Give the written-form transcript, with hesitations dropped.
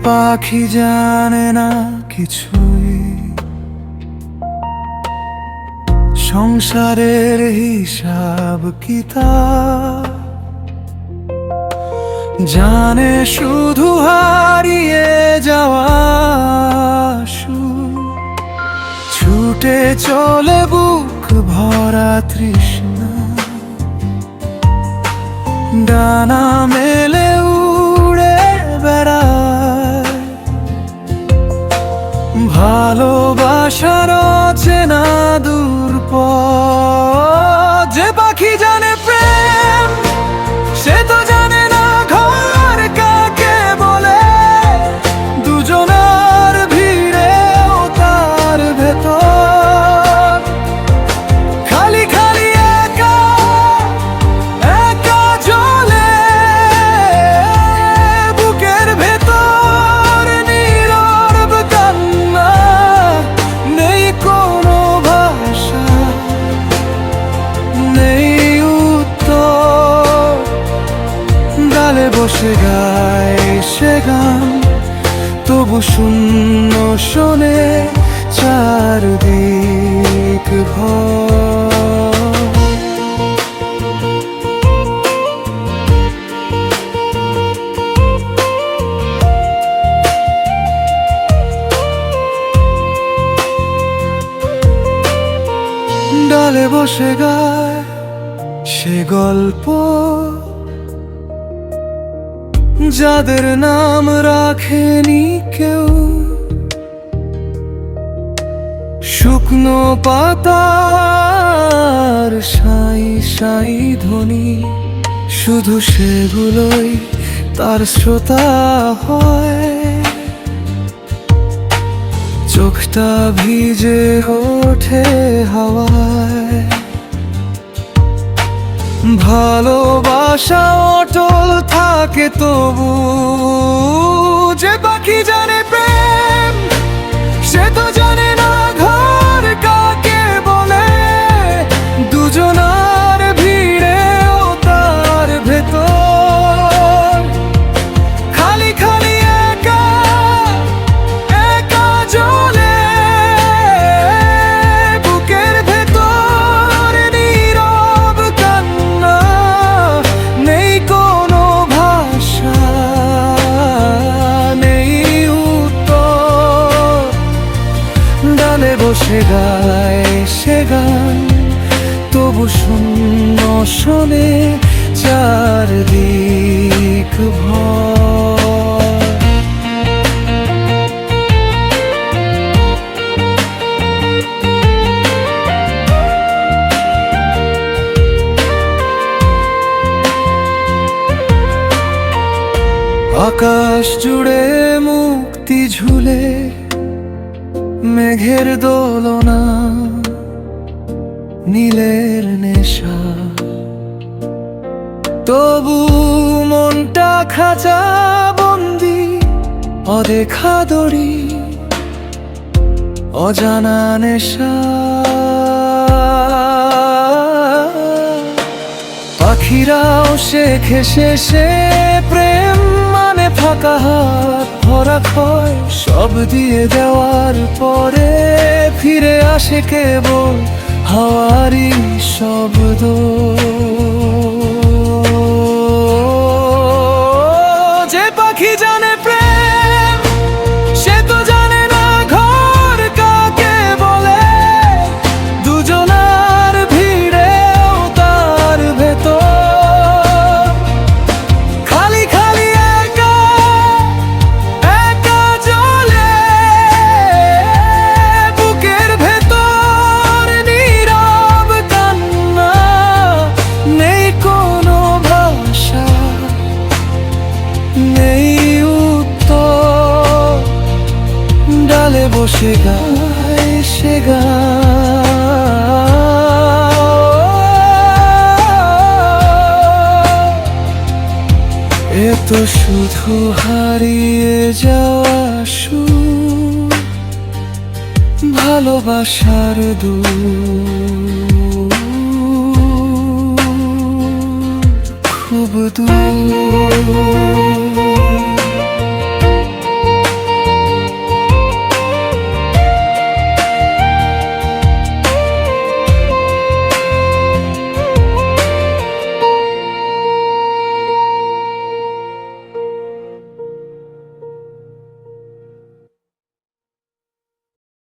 পাখি জানে না কিছুই, সংসারের হিসাব কিতাব জানে শুধু হারিয়ে যাওয়া সুর। ছুটে চলে বুক ভরা তৃষ্ণা, ডানা মেলে উড়ে বেড়ায়। ভালোবাসার অচেনা দূর পথ, যে পাখি জানে প্রেম সে তো জানে না ঘর কাকে বলে। দুজনার ভিড়েও তার ভেতর খালি খালি একা একা জ্বলে। বুকের ভেতর নীরব কান্না, নেই কোনো ভাষা, নেই উত্তর। ডালে বসে গায় সে গান, তবু শূন্য শোনে চারদিক ভর। ডালে বসে গায় সে গল্প, যাদের নাম রাখেনি কেউ। শুকনো পাতার সাই সাই ধ্বনি, শুধু সেগুলোই তার শ্রোতা হয়। চোখটা ভিজে ওঠে হাওয়ায়, ভালোবাসা অটল থাকে তবু। যে পাখি জানে প্রেম সে তো জানে না ঘর কাকে বলে। দুজনার ভিড়েও তার ভেতর খালি খালি একা একা জ্বলে। বুকের ভেতর নীরব কান্না, নেই কোনো ভাষা, নেই উত্তর। ডালে বসে গায় সে গান, তবু শূন্য শোনে চারদিক ভর। আকাশ জুড়ে মুক্তি ঝুলে, মেঘের দোলনা, নীলের নেশা। তবু মনটা খাঁচা বন্দি, অদেখা দড়ি, অজানা নেশা। পাখিরাও শেখে শেষে প্রেম মানে ফাঁকা হাত ভরা ক্ষয়। সব দিয়ে দেওয়ার পরে ফিরে আসে কেবল হাওয়ারি শব্দ। যে পাখি জানে প্রেম সে তো জানে না ঘর কাকে বলে। দুজনার ভিড়েও তার ভেতর খালি খালি একা একা জ্বলে। বুকের ভেতর নীরব কান্না, নেই কোনো ভাষা, নেই উত্তর। ডালে বসে গায় সে গান, এ তো শুধু হারিয়ে যাওয়া সুর। ভালোবাসার দূর, খুব দূর।